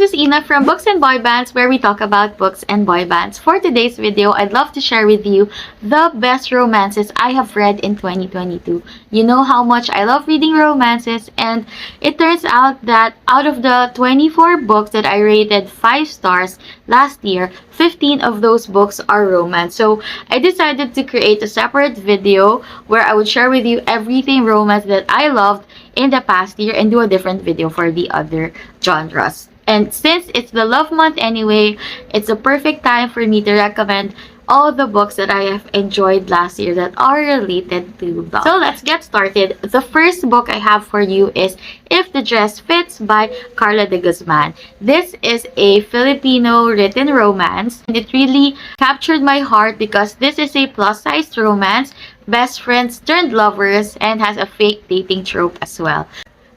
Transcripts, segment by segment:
is Ina from Books and Boy Bands, where we talk about books and boy bands. For today's video, I'd love to share with you the best romances I have read in 2022. You know how much I love reading romances, and it turns out that out of the 24 books that I rated 5 stars last year, 15 of those books are romance. So I decided to create a separate video where I would share with you everything romance that I loved in the past year and do a different video for the other genres. And since it's the love month anyway, it's a perfect time for me to recommend all the books that I have enjoyed last year that are related to love. So let's get started. The first book I have for you is If the Dress Fits by Carla de Guzman. This is a Filipino written romance, and it really captured my heart because this is a plus-sized romance, best friends turned lovers, and has a fake dating trope as well.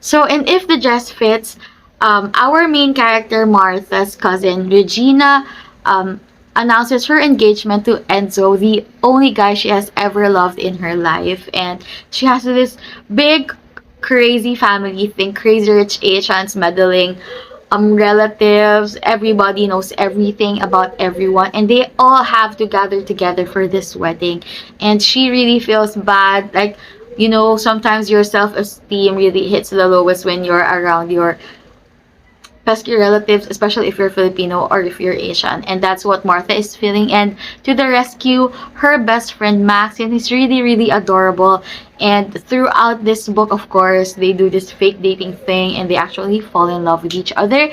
So in If the Dress Fits, our main character Martha's cousin Regina announces her engagement to Enzo, the only guy she has ever loved in her life. And she has this big, crazy family thing, crazy rich Asians meddling, relatives, everybody knows everything about everyone, and they all have to gather together for this wedding. And she really feels bad, like, you know, sometimes your self-esteem really hits the lowest when you're around your pesky relatives, especially if you're Filipino or if you're Asian. And that's what Martha is feeling. And to the rescue, her best friend Max, and he's really, really adorable. And throughout this book, of course, they do this fake dating thing and they actually fall in love with each other.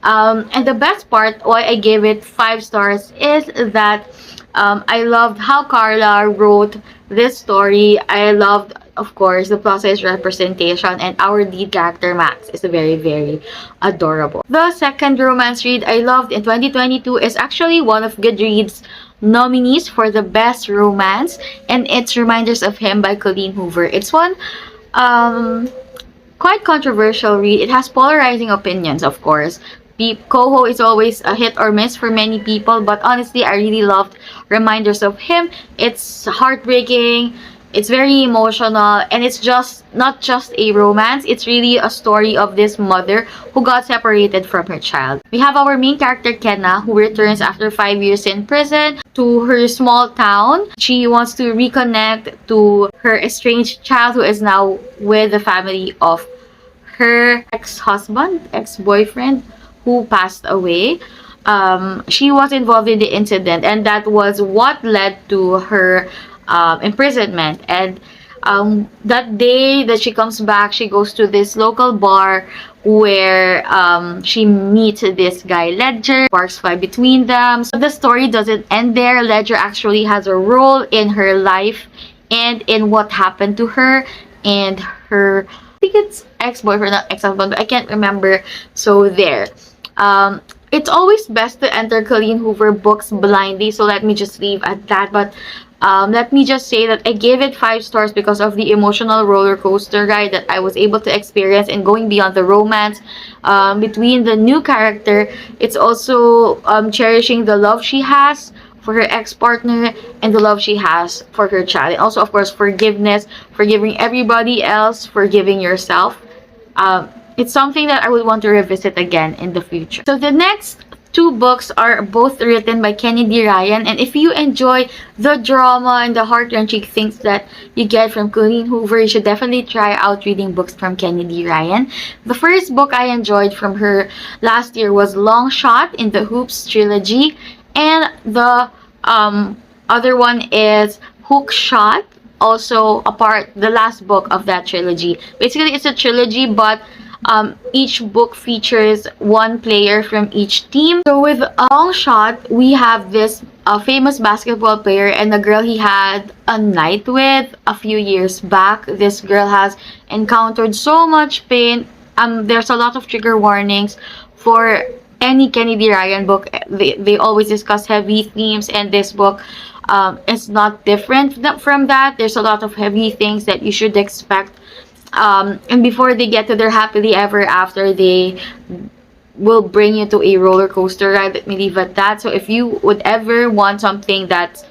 And the best part, why I gave it 5 stars, is that I loved how Carla wrote this story. I loved, of course, the plus-size representation, and our lead character Max is very, very adorable. The second romance read I loved in 2022 is actually one of Goodreads' nominees for the best romance, and it's Reminders of Him by Colleen Hoover. It's one quite controversial read. It has polarizing opinions, of course. Coho is always a hit or miss for many people, but honestly, I really loved Reminders of Him. It's heartbreaking, it's very emotional, and it's just not just a romance, it's really a story of this mother who got separated from her child. We have our main character Kenna, who returns after 5 years in prison to her small town. She wants to reconnect to her estranged child, who is now with the family of her ex-boyfriend, who passed away. She was involved in the incident, and that was what led to her imprisonment. And that day that she comes back, she goes to this local bar where she meets this guy Ledger. Sparks fly between them. So the story doesn't end there. Ledger actually has a role in her life and in what happened to her and her, I think it's ex-boyfriend, not ex-husband, but I can't remember. So there. It's always best to enter Colleen Hoover books blindly, so let me just leave at that. But let me just say that I gave it 5 stars because of the emotional roller coaster ride that I was able to experience, and going beyond the romance between the new character, it's also cherishing the love she has for her ex-partner and the love she has for her child, and also, of course, forgiveness, forgiving everybody else, forgiving yourself. It's something that I would want to revisit again in the future. So the next 2 books are both written by Kennedy Ryan, and if you enjoy the drama and the heart-wrenching things that you get from Colleen Hoover, you should definitely try out reading books from Kennedy Ryan. The first book I enjoyed from her last year was Long Shot in the Hoops trilogy, and the other one is Hook Shot, also the last book of that trilogy. Basically, it's a trilogy, but each book features one player from each team. So with a Long Shot, we have this famous basketball player and the girl he had a night with a few years back. This girl has encountered so much pain. There's a lot of trigger warnings for any Kennedy Ryan book. They always discuss heavy themes, and this book is not different from that. There's a lot of heavy things that you should expect. And before they get to their happily ever after, they will bring you to a roller coaster ride. Let me leave at that. So if you would ever want something that's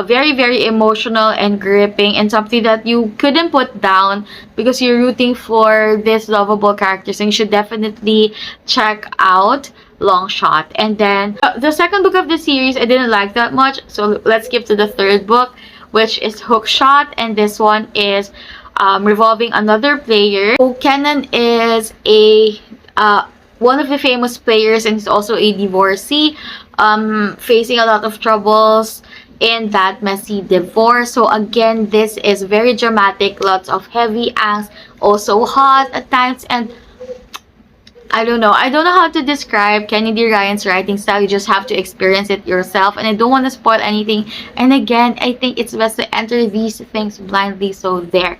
very, very emotional and gripping, and something that you couldn't put down because you're rooting for this lovable characters. And you should definitely check out Long Shot. And then the second book of the series I didn't like that much, so let's skip to the third book, which is Hook Shot. And this one is revolving another player. So Kenan is a one of the famous players, and he's also a divorcee, facing a lot of troubles in that messy divorce. So again, this is very dramatic, lots of heavy angst, also hot at times, and I don't know. I don't know how to describe Kenny D. Ryan's writing style. You just have to experience it yourself. And I don't want to spoil anything. And again, I think it's best to enter these things blindly. So there.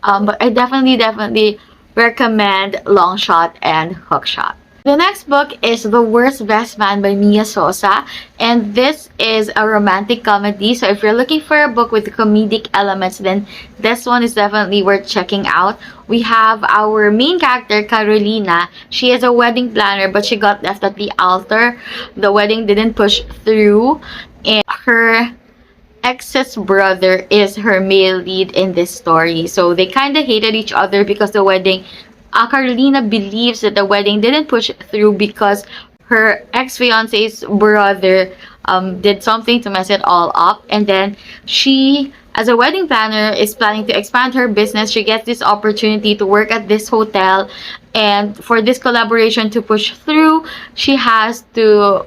But I definitely recommend Long Shot and Hook Shot. The next book is The Worst Best Man by Mia Sosa, and this is a romantic comedy. So if you're looking for a book with comedic elements, then this one is definitely worth checking out. We have our main character, Carolina. She is a wedding planner, but she got left at the altar. The wedding didn't push through, and her ex's brother is her male lead in this story. So they kind of hated each other because the wedding, Carolina believes that the wedding didn't push through because her ex-fiance's brother did something to mess it all up. And then she, as a wedding planner, is planning to expand her business. She gets this opportunity to work at this hotel, and for this collaboration to push through, she has to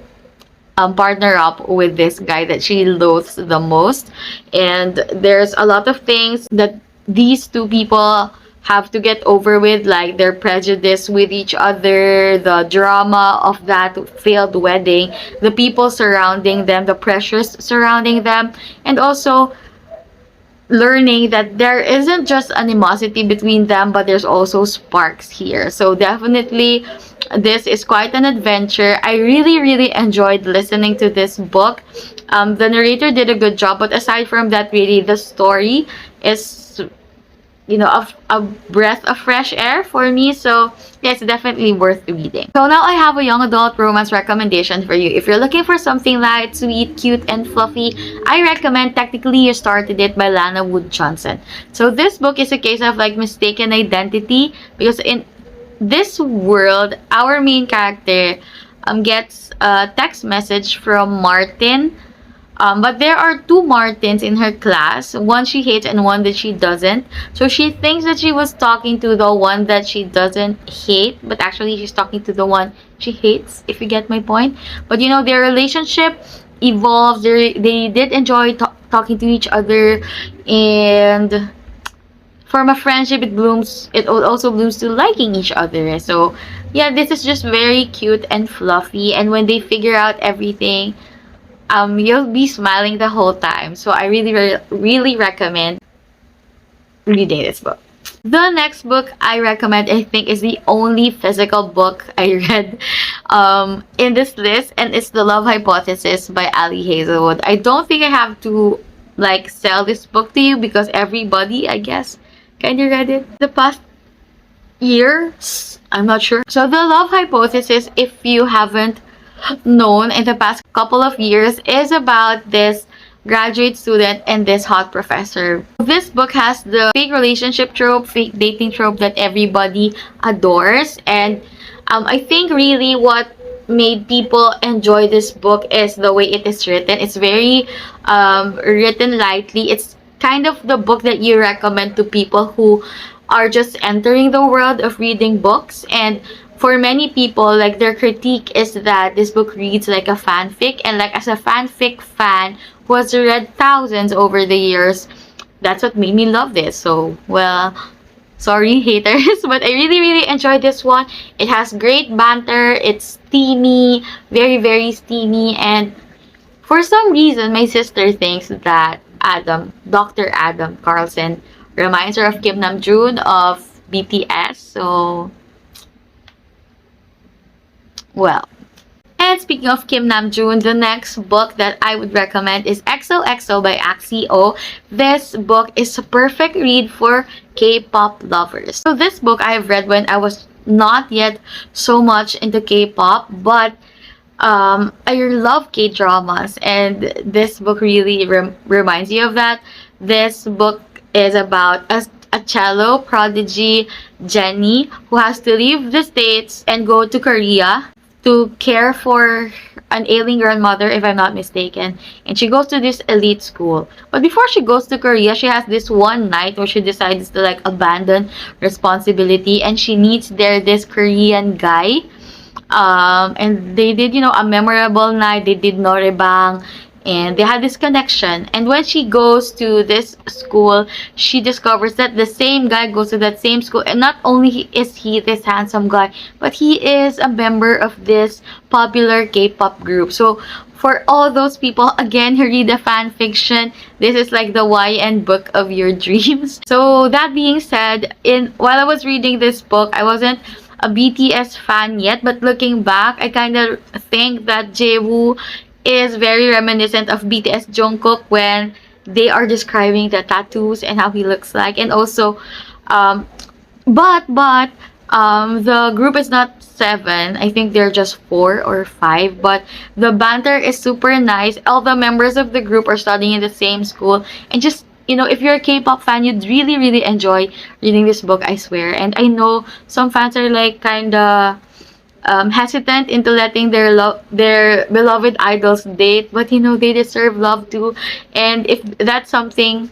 partner up with this guy that she loathes the most. And there's a lot of things that these two people have to get over with, like their prejudice with each other, the drama of that failed wedding, the people surrounding them, the pressures surrounding them, and also learning that there isn't just animosity between them, but there's also sparks here. So definitely this is quite an adventure. I really enjoyed listening to this book. The narrator did a good job, but aside from that, really the story is, you know, a breath of fresh air for me. So yeah, it's definitely worth reading. So now I have a young adult romance recommendation for you. If you're looking for something light, sweet, cute, and fluffy, I recommend Technically You Started It by Lana Wood Johnson. So this book is a case of like mistaken identity, because in this world, our main character gets a text message from Martin. But there are two Martins in her class, one she hates and one that she doesn't. So she thinks that she was talking to the one that she doesn't hate, but actually she's talking to the one she hates, if you get my point. But you know, their relationship evolves. They did enjoy talking to each other, and from a friendship it also blooms to liking each other. So yeah, this is just very cute and fluffy, and when they figure out everything, you'll be smiling the whole time. So I really recommend reading this book. The next book I recommend, I think, is the only physical book I read in this list, and it's The Love Hypothesis by Ali Hazelwood. I don't think I have to like sell this book to you because everybody, I guess, kind of read it the past years. I'm not sure. So The Love Hypothesis, if you haven't known in the past couple of years, is about this graduate student and this hot professor. This book has the fake relationship trope, fake dating trope that everybody adores. And I think really what made people enjoy this book is the way it is written. It's very written lightly. It's kind of the book that you recommend to people who are just entering the world of reading books. And for many people, like, their critique is that this book reads like a fanfic, and like, as a fanfic fan who has read thousands over the years, that's what made me love this. So, well, sorry haters, but I really enjoyed this one. It has great banter, it's steamy, very steamy, and for some reason my sister thinks that Dr. Adam Carlson reminds her of Kim Namjoon of BTS. So, well. And speaking of Kim Namjoon, the next book that I would recommend is XOXO by Axio. This book is a perfect read for K-pop lovers. So this book I have read when I was not yet so much into K-pop, but I love K dramas, and this book really reminds you of that. This book is about a cello prodigy, Jenny, who has to leave the States and go to Korea to care for an ailing grandmother, if I'm not mistaken. And she goes to this elite school. But before she goes to Korea, she has this one night where she decides to like abandon responsibility, and she meets there this Korean guy, and they did, a memorable night. They did norebang, and they had this connection. And when she goes to this school, she discovers that the same guy goes to that same school, and not only is he this handsome guy, but he is a member of this popular K-pop group. So for all those people again who read the fan fiction, this is like the YN book of your dreams. So that being said, in while I was reading this book, I wasn't a BTS fan yet, but looking back, I kind of think that Jaewoo is very reminiscent of BTS Jungkook when they are describing the tattoos and how he looks like. And also, um, but the group is not seven. I think they're just four or five. But the banter is super nice. All the members of the group are studying in the same school, and just, if you're a K-pop fan, you'd really, really enjoy reading this book, I swear. And I know some fans are like kind of hesitant into letting their beloved idols date, but they deserve love too. And if that's something,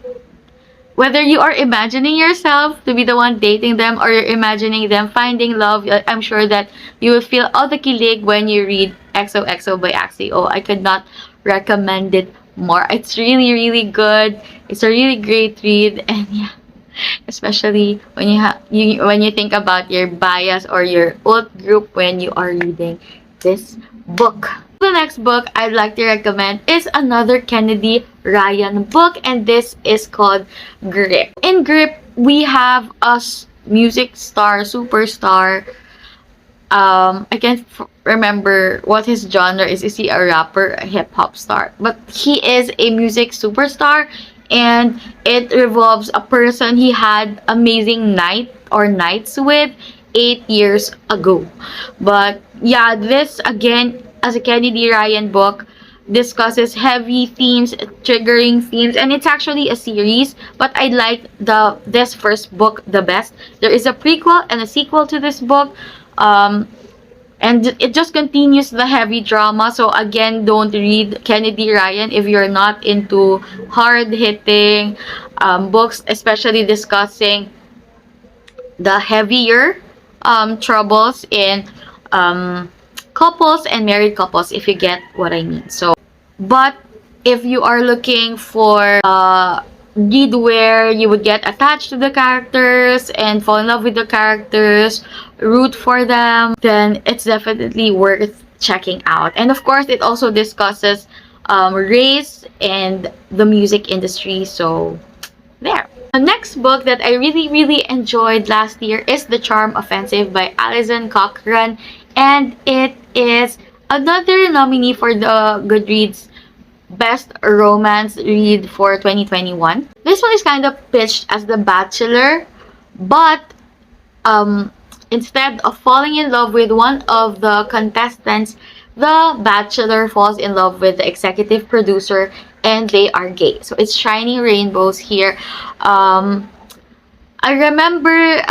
whether you are imagining yourself to be the one dating them or you're imagining them finding love, I'm sure that you will feel all the kilig when you read XOXO by Axio. I could not recommend it more. It's really, really good. It's a really great read, and yeah, especially when when you think about your bias or your old group when you are reading this book. The next book I'd like to recommend is another Kennedy Ryan book, and this is called Grip. In Grip, we have a music star, superstar. I can't remember what his genre is. Is he a rapper, a hip hop star? But he is a music superstar, and it revolves a person he had amazing nights with 8 years ago. But yeah, this again, as a Kennedy Ryan book, discusses heavy themes, triggering themes, and it's actually a series. But I like this first book the best. There is a prequel and a sequel to this book. And it just continues the heavy drama. So again, don't read Kennedy Ryan if you're not into hard-hitting books, especially discussing the heavier troubles in couples and married couples, if you get what I mean. So, but if you are looking for read where you would get attached to the characters and fall in love with the characters, root for them, then it's definitely worth checking out. And of course, it also discusses race and the music industry. So there. The next book that I really, really enjoyed last year is The Charm Offensive by Alison Cochran, and it is another nominee for the Goodreads Best Romance Read for 2021. This one is kind of pitched as The Bachelor, but instead of falling in love with one of the contestants, the Bachelor falls in love with the executive producer, and they are gay. So it's shiny rainbows here. I remember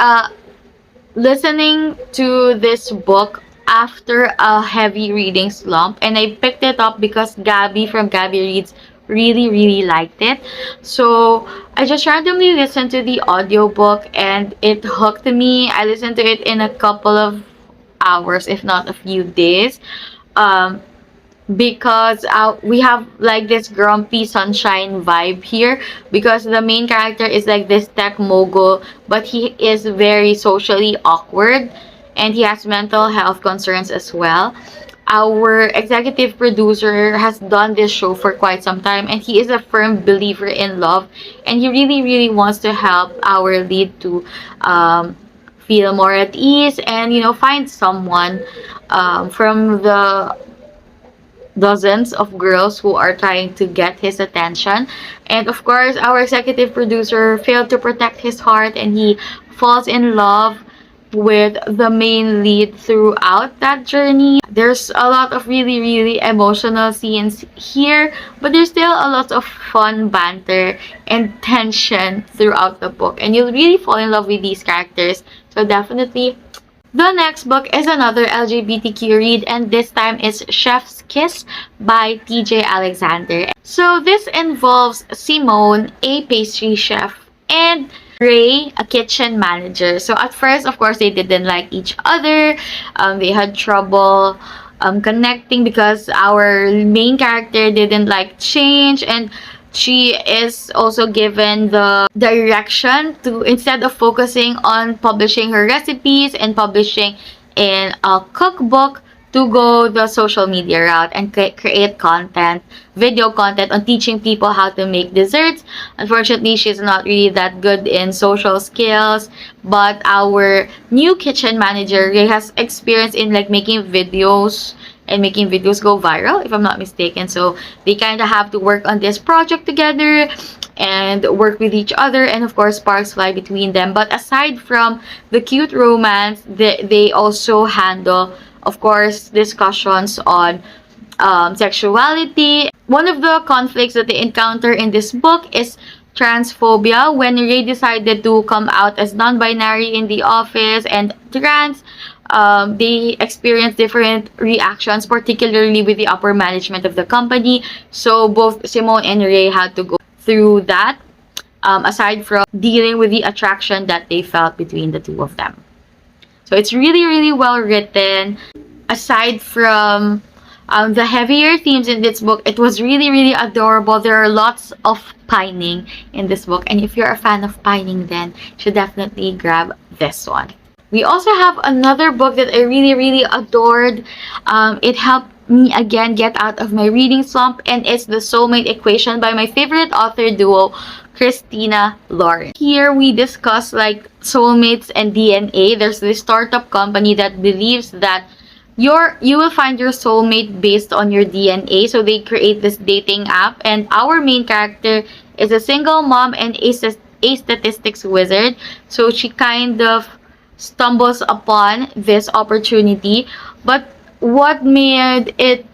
listening to this book after a heavy reading slump, and I picked it up because Gabby from Gabby Reads really, really liked it. So I just randomly listened to the audiobook, and it hooked me. I listened to it in a couple of hours, if not a few days, because we have like this grumpy sunshine vibe here, because the main character is like this tech mogul, but he is very socially awkward, and he has mental health concerns as well. Our executive producer has done this show for quite some time, and he is a firm believer in love, and he really, really wants to help our lead to feel more at ease and, find someone from the dozens of girls who are trying to get his attention. And of course, our executive producer failed to protect his heart, and he falls in love with the main lead throughout that journey. There's a lot of really, really emotional scenes here, but there's still a lot of fun banter and tension throughout the book. And you'll really fall in love with these characters. So definitely. The next book is another LGBTQ read, and this time is Chef's Kiss by TJ Alexander. So this involves Simone, a pastry chef, and Ray, a kitchen manager. So at first, of course, they didn't like each other. They had trouble connecting because our main character didn't like change, and she is also given the direction to, instead of focusing on publishing her recipes and publishing in a cookbook, to go the social media route and create content, video content on teaching people how to make desserts. Unfortunately, she's not really that good in social skills, but our new kitchen manager, Ray, has experience in like making videos and making videos go viral, if I'm not mistaken. So they kind of have to work on this project together and work with each other, and of course sparks fly between them. But aside from the cute romance, they also handle, of course, discussions on sexuality. One of the conflicts that they encounter in this book is transphobia, when Ray decided to come out as non-binary in the office and trans. They experience different reactions, particularly with the upper management of the company. So both Simone and Ray had to go through that, aside from dealing with the attraction that they felt between the two of them. So it's really, really well written. Aside from the heavier themes in this book, it was really, really adorable. There are lots of pining in this book, and if you're a fan of pining, then you should definitely grab this one. We also have another book that I really, really adored. It helped me again get out of my reading slump, and it's The Soulmate Equation by my favorite author duo, CHRISTINA Lauren. Here we discuss like soulmates and DNA. There's this startup company that believes that you will find your soulmate based on your DNA. So they create this dating app, and our main character is a single mom and a statistics wizard. So she kind of stumbles upon this opportunity, but what made it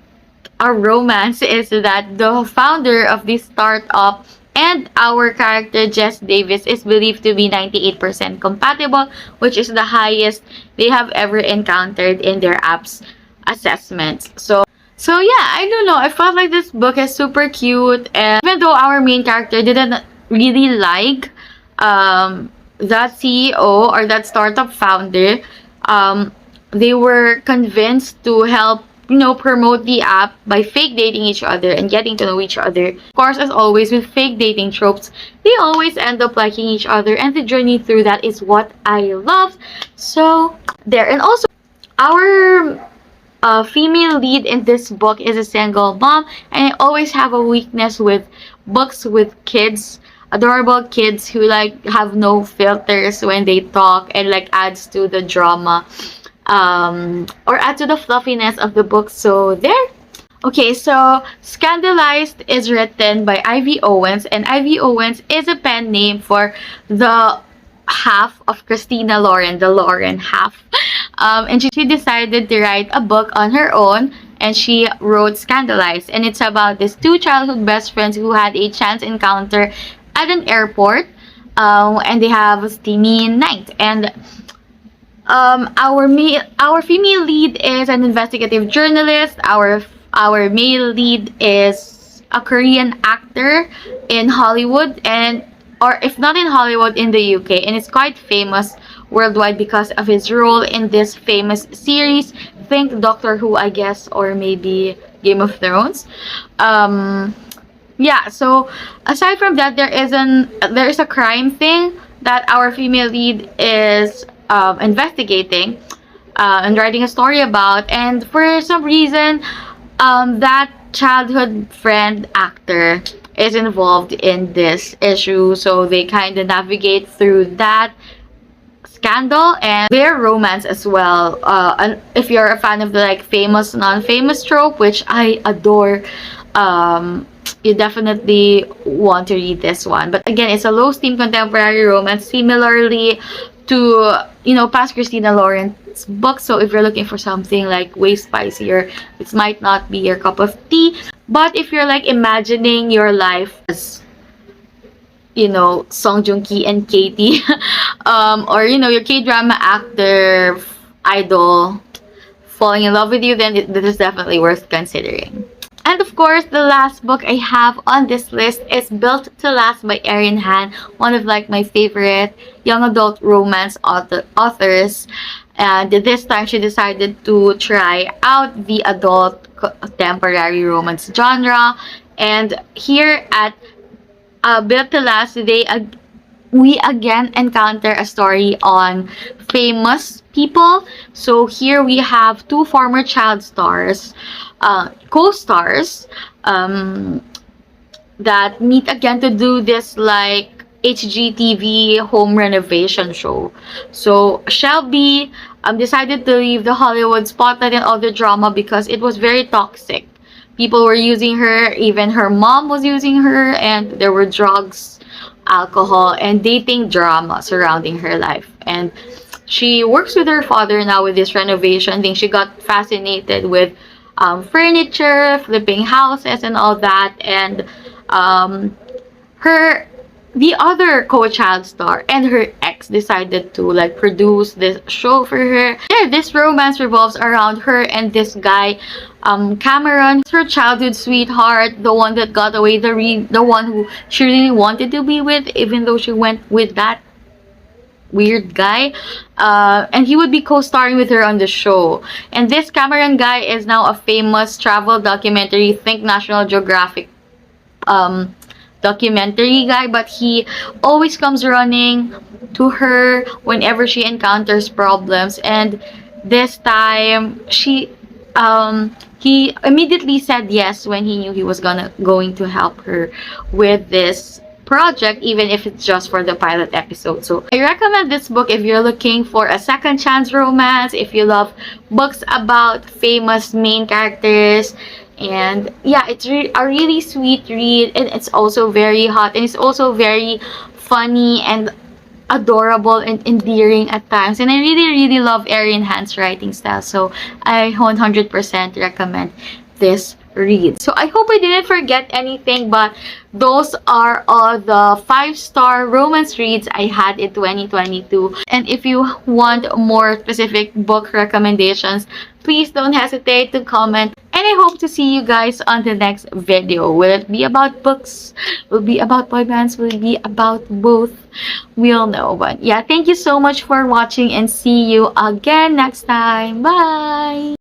a romance is that the founder of this startup and our character Jess Davis is believed to be 98% compatible, which is the highest they have ever encountered in their app's assessments. So yeah, I don't know, I felt like this book is super cute, and even though our main character didn't really like that CEO or that startup founder, they were convinced to help, promote the app by fake dating each other and getting to know each other. Of course, as always with fake dating tropes, they always end up liking each other, and the journey through that is what I love. So there. And also, our female lead in this book is a single mom, and I always have a weakness with books with kids, adorable kids who like have no filters when they talk, and like adds to the drama, or add to the fluffiness of the book. So there. Okay, so Scandalized is written by Ivy Owens, and Ivy Owens is a pen name for the half of CHRISTINA Lauren, the Lauren half. And she decided to write a book on her own, and she wrote Scandalized. And it's about these two childhood best friends who had a chance encounter at an airport, and they have a steamy night. And our female lead is an investigative journalist. Our male lead is a Korean actor in Hollywood, and or if not in Hollywood, in the UK, and it's quite famous worldwide because of his role in this famous series. Think Doctor Who, I guess, or maybe Game of Thrones. Yeah, so aside from that, there is a crime thing that our female lead is investigating and writing a story about, and for some reason, that childhood friend actor is involved in this issue. So they kind of navigate through that scandal and their romance as well. And if you're a fan of the like famous non-famous trope, which I adore, you definitely want to read this one. But again, it's a low steam contemporary romance, similarly to past Christina Lawrence books. So if you're looking for something like way spicier, this might not be your cup of tea. But if you're like imagining your life as, Song Joong Ki and Katie, or your K-drama actor idol falling in love with you, then this is definitely worth considering. And of course, the last book I have on this list is Built to Last by Erin Han, one of like my favorite young adult romance authors. And this time she decided to try out the adult contemporary romance genre. And here at Built to Last, we again encounter a story on famous people. So here we have two former child stars, co-stars, that meet again to do this like HGTV home renovation show. So Shelby decided to leave the Hollywood spotlight and all the drama because it was very toxic. People were using her, even her mom was using her, and there were drugs, alcohol, and dating drama surrounding her life. And she works with her father now with this renovation thing. She got fascinated with furniture, flipping houses, and all that. And the other co-child star and her ex decided to like produce this show for her. Yeah, this romance revolves around her and this guy, Cameron, her childhood sweetheart, the one that got away, the one who she really wanted to be with, even though she went with that weird guy, and he would be co-starring with her on the show. And this Cameron guy is now a famous travel documentary, think National Geographic documentary guy, but he always comes running to her whenever she encounters problems. And this time he immediately said yes when he knew he was going to help her with this project, even if it's just for the pilot episode. So I recommend this book if you're looking for a second chance romance, if you love books about famous main characters. And yeah, it's a really sweet read, and it's also very hot, and it's also very funny and adorable and endearing at times. And I really love Erin Han's writing style, so I 100% recommend this read. So I hope I didn't forget anything, but those are all the 5-star romance reads I had in 2022. And if you want more specific book recommendations, please don't hesitate to comment. And I hope to see you guys on the next video. Will it be about books? Will it be about boy bands? Will it be about both? We'll know. But yeah, thank you so much for watching, and see you again next time. Bye!